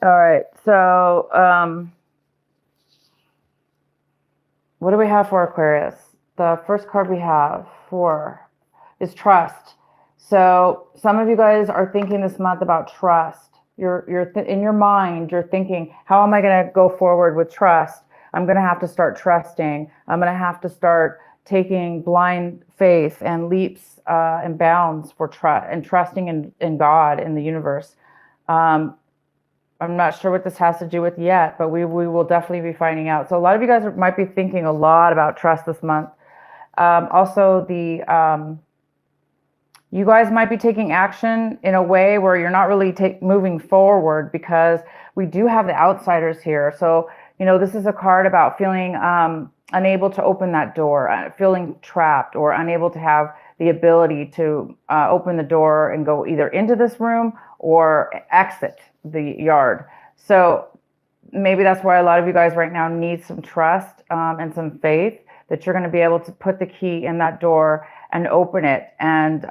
All right. So, what do we have for Aquarius? The first card we have for is trust. So some of you guys are thinking this month about trust. You're in your mind, you're thinking, how am I going to go forward with trust? I'm going to have to start trusting. I'm going to have to start taking blind faith and leaps and bounds for trust and trusting in God, in the universe. Um, I'm not sure what this has to do with yet, but we will definitely be finding out. So a lot of you guys might be thinking a lot about trust this month. Also, you guys might be taking action in a way where you're not really moving forward, because we do have the outsiders here. So, this is a card about feeling unable to open that door, feeling trapped or unable to have the ability to open the door and go either into this room or exit the yard. So maybe that's why a lot of you guys right now need some trust and some faith that you're going to be able to put the key in that door and open it and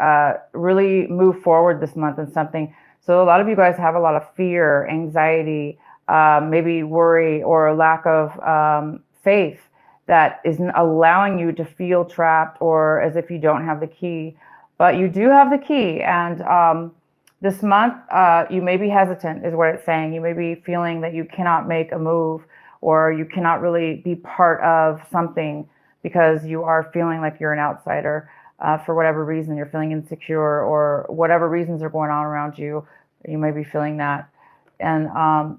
really move forward this month in something. So a lot of you guys have a lot of fear, anxiety, maybe worry, or a lack of faith that isn't allowing you to feel trapped or as if you don't have the key. But you do have the key. And this month, you may be hesitant, is what it's saying. You may be feeling that you cannot make a move, or you cannot really be part of something because you are feeling like you're an outsider. For whatever reason, you're feeling insecure, or whatever reasons are going on around you, you may be feeling that. And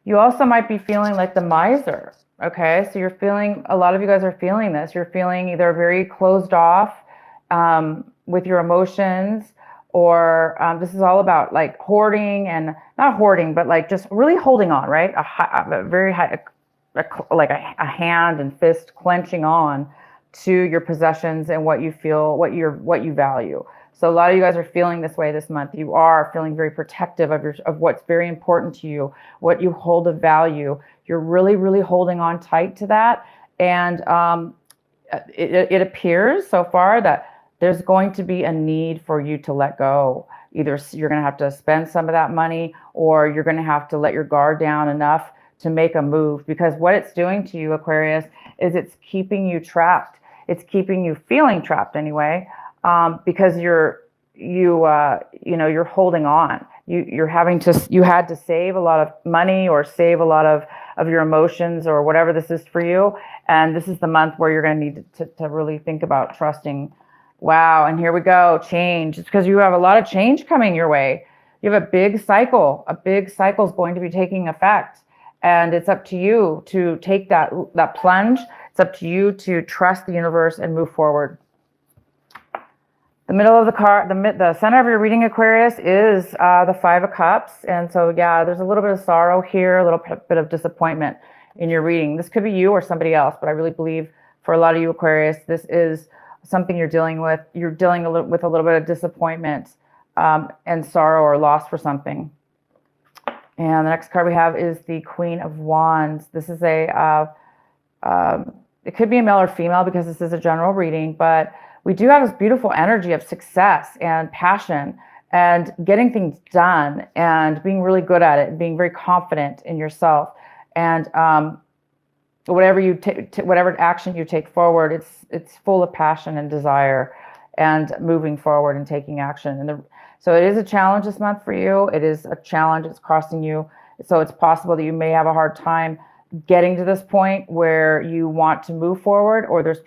you also might be feeling like the miser. Okay, so you're feeling, a lot of you guys are feeling this. You're feeling either very closed off with your emotions, or this is all about like hoarding, and not hoarding, but like just really holding on, right? A very high, like a hand and fist clenching on to your possessions and what you feel, what you value. So a lot of you guys are feeling this way this month. You are feeling very protective of what's very important to you, what you hold of value. You're really, really holding on tight to that. And it appears so far that there's going to be a need for you to let go. Either you're going to have to spend some of that money, or you're going to have to let your guard down enough to make a move, because what it's doing to you, Aquarius, is it's keeping you trapped. It's keeping you feeling trapped anyway, because you're holding on. You had to save a lot of money, or save a lot of your emotions, or whatever this is for you. And this is the month where you're going to need to really think about trusting. Wow. And here we go. Change. It's because you have a lot of change coming your way. You have a big cycle. A big cycle is going to be taking effect. And it's up to you to take that plunge. It's up to you to trust the universe and move forward. The middle of the card, the center of your reading, Aquarius, is the Five of Cups. And so, yeah, there's a little bit of sorrow here, a little bit of disappointment in your reading. This could be you or somebody else, but I really believe for a lot of you, Aquarius, this is something you're dealing with. You're dealing with a little bit of disappointment and sorrow or loss for something. And the next card we have is the Queen of Wands. This is it could be a male or female, because this is a general reading, but we do have this beautiful energy of success and passion and getting things done and being really good at it and being very confident in yourself. And whatever action you take forward, it's full of passion and desire and moving forward and taking action. So it is a challenge this month for you. It is a challenge. It's crossing you. So it's possible that you may have a hard time getting to this point where you want to move forward, or this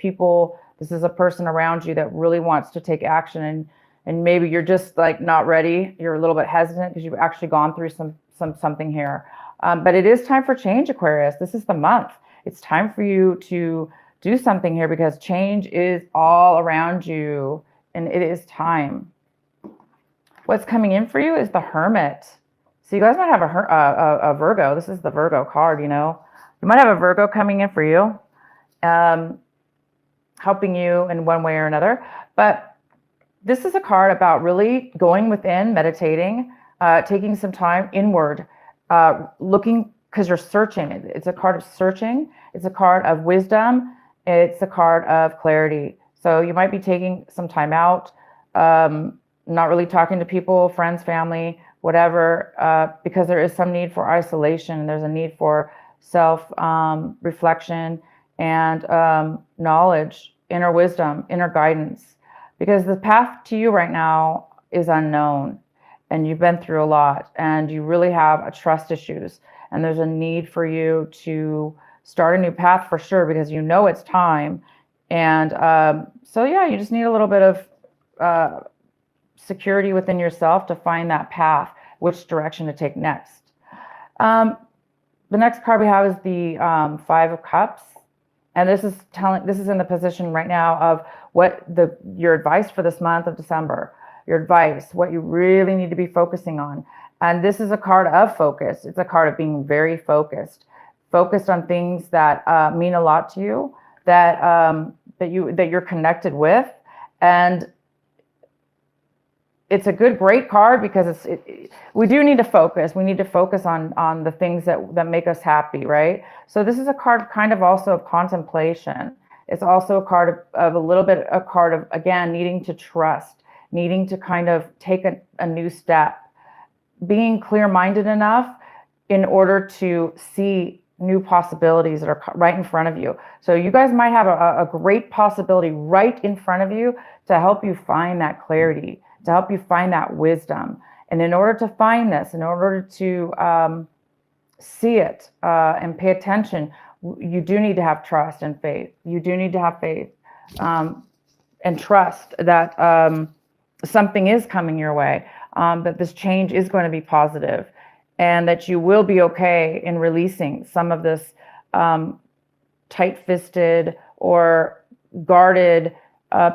is a person around you that really wants to take action, and maybe you're just like not ready. You're a little bit hesitant because you've actually gone through something here. But it is time for change, Aquarius. This is the month. It's time for you to do something here, because change is all around you, and it is time. What's coming in for you is the Hermit. So you guys might have a Virgo. This is the Virgo card, You might have a Virgo coming in for you, helping you in one way or another. But this is a card about really going within, meditating, taking some time inward, looking, because you're searching. It's a card of searching. It's a card of wisdom. It's a card of clarity. So you might be taking some time out, not really talking to people, friends, family, whatever, because there is some need for isolation. There's a need for self reflection and knowledge, inner wisdom, inner guidance, because the path to you right now is unknown, and you've been through a lot, and you really have a trust issues, and there's a need for you to start a new path for sure, because you know it's time. And so yeah, you just need a little bit of security within yourself to find that path, which direction to take next. The next card we have is the Five of Cups. And this is in the position right now of what your advice for this month of December, your advice, what you really need to be focusing on. And this is a card of focus. It's a card of being very focused on things that mean a lot to you, that you're connected with. And it's a great card, because we do need to focus. We need to focus on the things that make us happy, right? So this is a card kind of also of contemplation. It's also a card of a card of, again, needing to trust, needing to kind of take a new step, being clear-minded enough in order to see new possibilities that are right in front of you. So you guys might have a great possibility right in front of you to help you find that clarity, to help you find that wisdom. And in order to find this, in order to see it and pay attention, you do need to have trust and faith. You do need to have faith and trust that something is coming your way, that this change is going to be positive, and that you will be okay in releasing some of this tight-fisted or guarded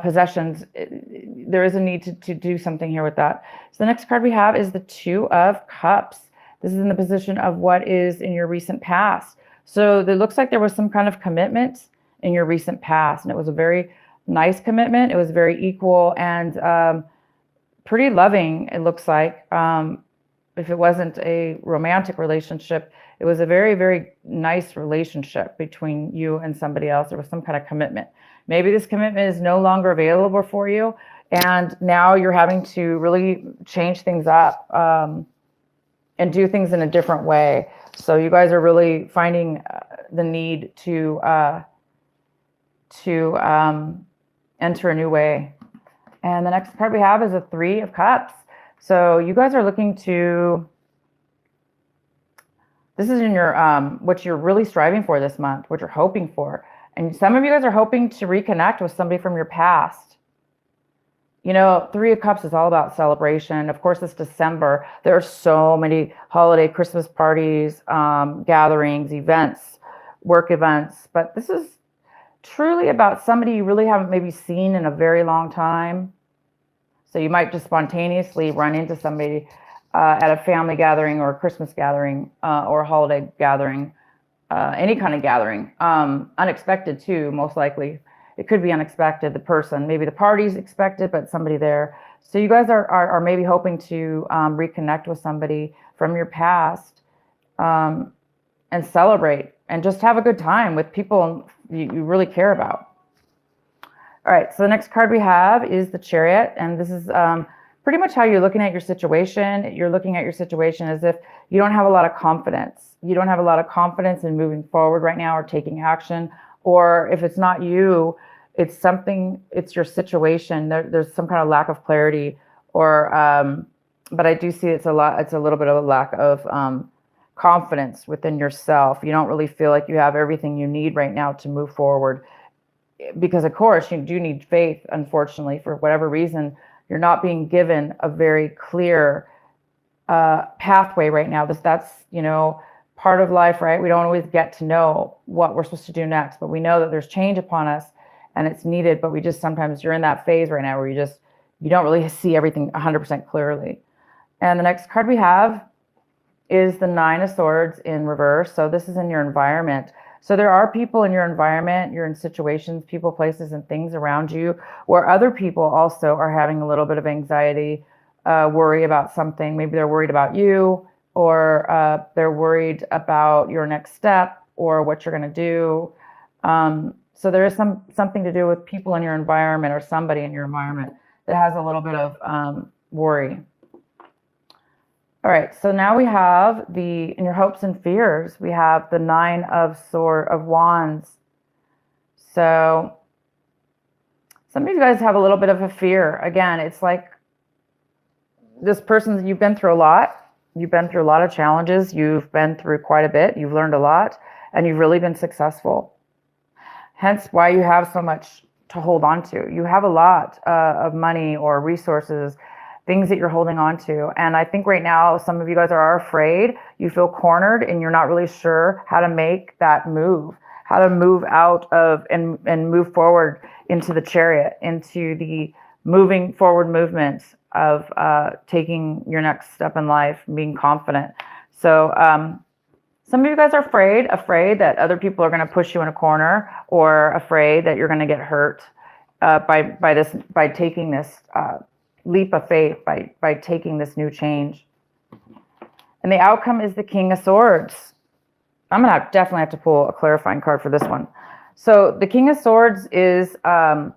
possessions. There is a need to do something here with that. So the next card we have is the Two of Cups. This is in the position of what is in your recent past. So it looks like there was some kind of commitment in your recent past, and it was a very nice commitment. It was very equal and pretty loving, it looks like. If it wasn't a romantic relationship, it was a very, very nice relationship between you and somebody else. There was some kind of commitment. Maybe this commitment is no longer available for you, and now you're having to really change things up and do things in a different way. So you guys are really finding the need to enter a new way. And the next card we have is a Three of Cups. So you guys are looking to, this is in your, what you're really striving for this month, what you're hoping for. And some of you guys are hoping to reconnect with somebody from your past. You know, Three of Cups is all about celebration. Of course, it's December. There are so many holiday, Christmas parties, gatherings, events, work events. But this is truly about somebody you really haven't maybe seen in a very long time. So you might just spontaneously run into somebody at a family gathering or a Christmas gathering or a holiday gathering, any kind of gathering. Unexpected too, most likely. It could be unexpected, the person. Maybe the party's expected, but somebody there. So you guys are maybe hoping to reconnect with somebody from your past and celebrate and just have a good time with people you really care about. All right, so the next card we have is the Chariot, and this is pretty much how you're looking at your situation. You're looking at your situation as if you don't have a lot of confidence. You don't have a lot of confidence in moving forward right now or taking action, or if it's not you, it's something, it's your situation. There's some kind of lack of clarity, or but I do see it's a little bit of a lack of confidence within yourself. You don't really feel like you have everything you need right now to move forward. Because of course you do need faith. Unfortunately, for whatever reason, you're not being given a very clear pathway right now. That's part of life, right? We don't always get to know what we're supposed to do next, but we know that there's change upon us and it's needed. But we just sometimes you're in that phase right now where you don't really see everything 100% clearly. And the next card we have is the Nine of Swords in reverse. So this is in your environment. So there are people in your environment, you're in situations, people, places, and things around you where other people also are having a little bit of anxiety, worry about something. Maybe they're worried about you, or they're worried about your next step or what you're going to do. So there is something to do with people in your environment or somebody in your environment that has a little bit of worry. All right, so now we have in your hopes and fears, we have the Nine of Wands. So some of you guys have a little bit of a fear. Again, it's like this person, you've been through a lot. You've been through a lot of challenges. You've been through quite a bit. You've learned a lot, and you've really been successful. Hence why you have so much to hold on to. You have a lot of money or resources, things that you're holding on to. And I think right now, some of you guys are afraid. You feel cornered and you're not really sure how to make that move, how to move out of and move forward into the Chariot, into the moving forward movement of taking your next step in life, being confident. So some of you guys are afraid that other people are going to push you in a corner, or afraid that you're going to get hurt by taking this leap of faith, by taking this new change. And the outcome is the King of Swords. I'm going to definitely have to pull a clarifying card for this one. So the King of Swords is a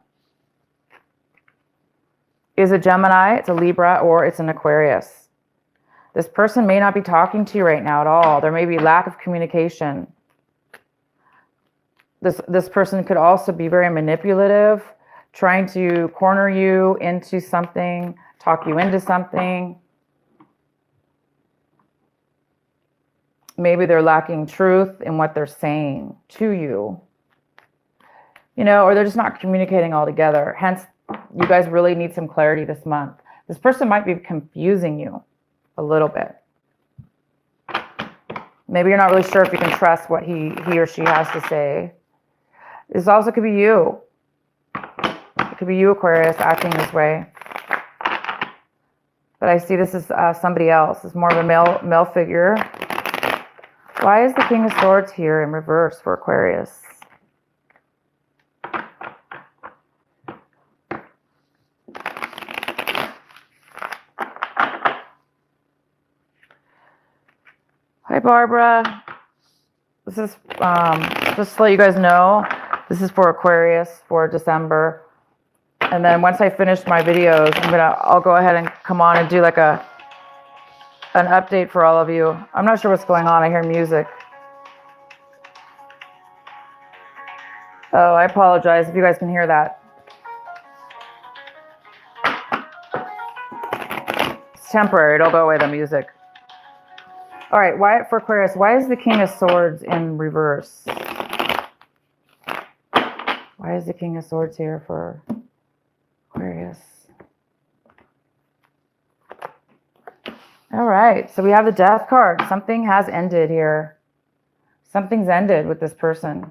Gemini, it's a Libra, or it's an Aquarius. This person may not be talking to you right now at all. There may be lack of communication. This person could also be very manipulative, trying to corner you into something, talk you into something. Maybe they're lacking truth in what they're saying to you. You know, or they're just not communicating altogether. Hence, you guys really need some clarity this month. This person might be confusing you a little bit. Maybe you're not really sure if you can trust what he or she has to say. This also could be you. It could be you, Aquarius, acting this way. But I see this as somebody else. It's more of a male figure. Why is the King of Swords here in reverse for Aquarius? Hi, Barbara. This is just to let you guys know, this is for Aquarius for December. And then once I finish my videos, I'll go ahead and come on and do like an update for all of you. I'm not sure what's going on. I hear music. Oh, I apologize if you guys can hear that. It's temporary. It'll go away, the music. All right, for Aquarius, why is the King of Swords in reverse? Why is the King of Swords here for Aquarius? All right, so we have the Death card. Something has ended here. Something's ended with this person.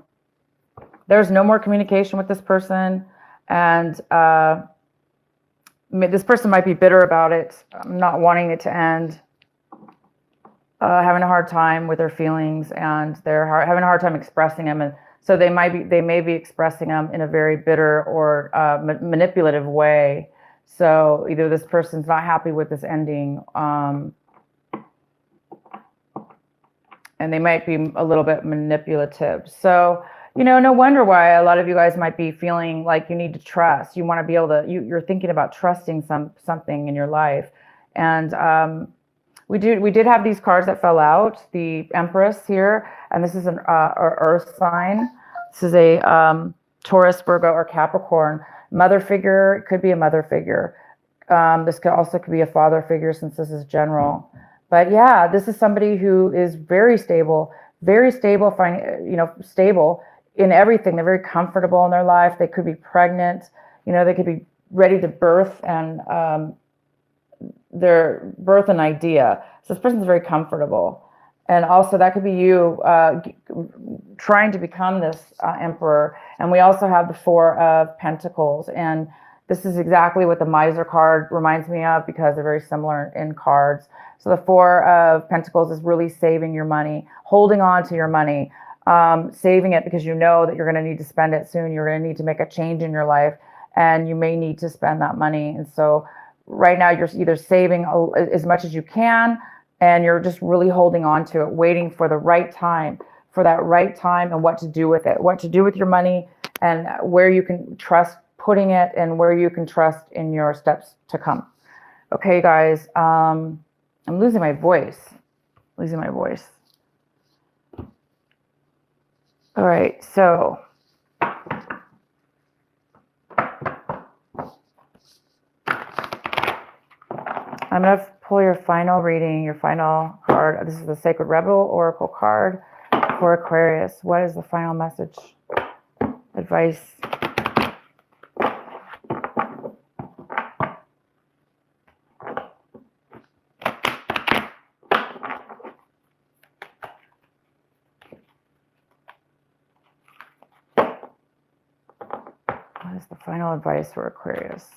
There's no more communication with this person, and this person might be bitter about it, not wanting it to end. Having a hard time with their feelings, and they're having a hard time expressing them, and so they may be expressing them in a very bitter or manipulative way. So either this person's not happy with this ending, and they might be a little bit manipulative. So, you know, no wonder why a lot of you guys might be feeling like you need to trust. You want to be able to. You're thinking about trusting something in your life, and we did have these cards that fell out. The Empress here, and this is an Earth sign. This is a Taurus, Virgo, or Capricorn. Mother figure, it could be a mother figure. This could be a father figure, since this is general. But yeah, this is somebody who is very stable, stable in everything. They're very comfortable in their life. They could be pregnant. You know, they could be ready to birth and their birth an idea. So this person's very comfortable. And also that could be you trying to become this emperor. And we also have the Four of Pentacles. And this is exactly what the Miser card reminds me of, because they're very similar in cards. So the Four of Pentacles is really saving your money, holding on to your money, saving it because you know that you're going to need to spend it soon. You're going to need to make a change in your life, and you may need to spend that money. And so right now, you're either saving as much as you can, and you're just really holding on to it, waiting for the right time, and what to do with it, what to do with your money, and where you can trust putting it, and where you can trust in your steps to come. Okay, guys, I'm I'm losing my voice. Losing my voice. All right, so I'm going to pull your final reading, your final card. This is the Sacred Rebel Oracle card for Aquarius. What is the final message? Advice. What is the final advice for Aquarius?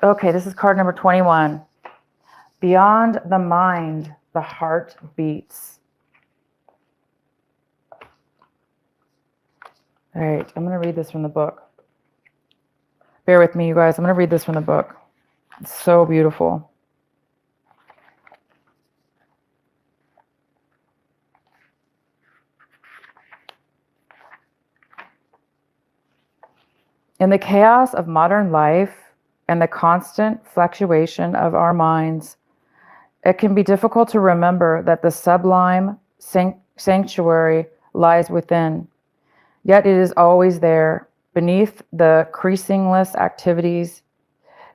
Okay, this is card number 21. Beyond the mind, the heart beats. All right, I'm going to read this from the book. Bear with me, you guys. I'm going to read this from the book. It's so beautiful. In the chaos of modern life and the constant fluctuation of our minds, it can be difficult to remember that the sublime sanctuary lies within. Yet it is always there. Beneath the ceaseless activities,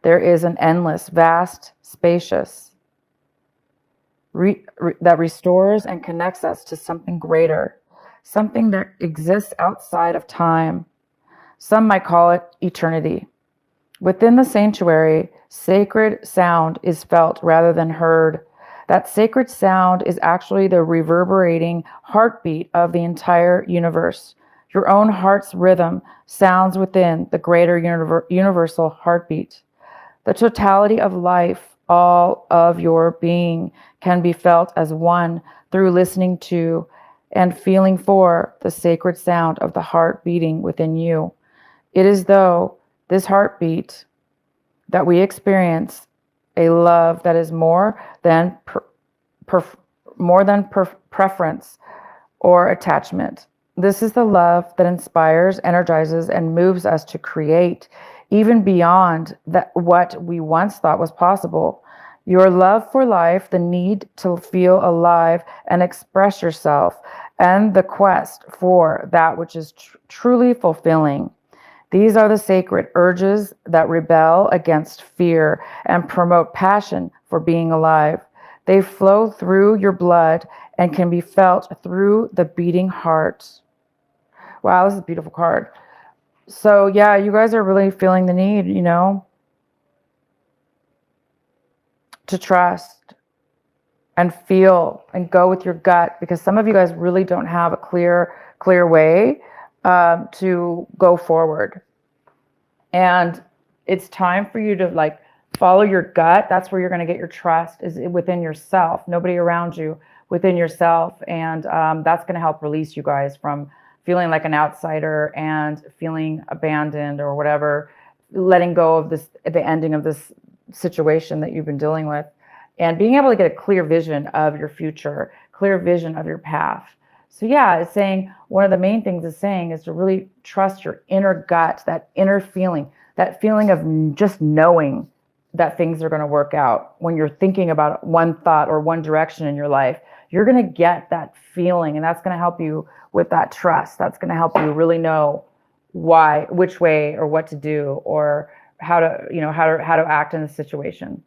there is an endless, vast, spacious, that restores and connects us to something greater, something that exists outside of time. Some might call it eternity. Within the sanctuary, sacred sound is felt rather than heard. That sacred sound is actually the reverberating heartbeat of the entire universe. Your own heart's rhythm sounds within the greater universal heartbeat. The totality of life, all of your being, can be felt as one through listening to and feeling for the sacred sound of the heart beating within you. It is though this heartbeat that we experience a love that is more than preference or attachment. This is the love that inspires, energizes, and moves us to create, even beyond what we once thought was possible. Your love for life, the need to feel alive and express yourself, and the quest for that which is truly fulfilling. These are the sacred urges that rebel against fear and promote passion for being alive. They flow through your blood and can be felt through the beating heart. Wow, this is a beautiful card. So yeah, you guys are really feeling the need, to trust and feel and go with your gut, because some of you guys really don't have a clear way to go forward. And it's time for you to follow your gut. That's where you're going to get your trust, is within yourself, nobody around you, within yourself. And that's going to help release you guys from feeling like an outsider and feeling abandoned or whatever, letting go of the ending of this situation that you've been dealing with, and being able to get a clear vision of your future, clear vision of your path. So yeah, it's saying one of the main things is to really trust your inner gut, that inner feeling, that feeling of just knowing that things are going to work out. When you're thinking about one thought or one direction in your life, you're going to get that feeling, and that's going to help you with that trust. That's going to help you really know which way or what to do, or how to act in a situation.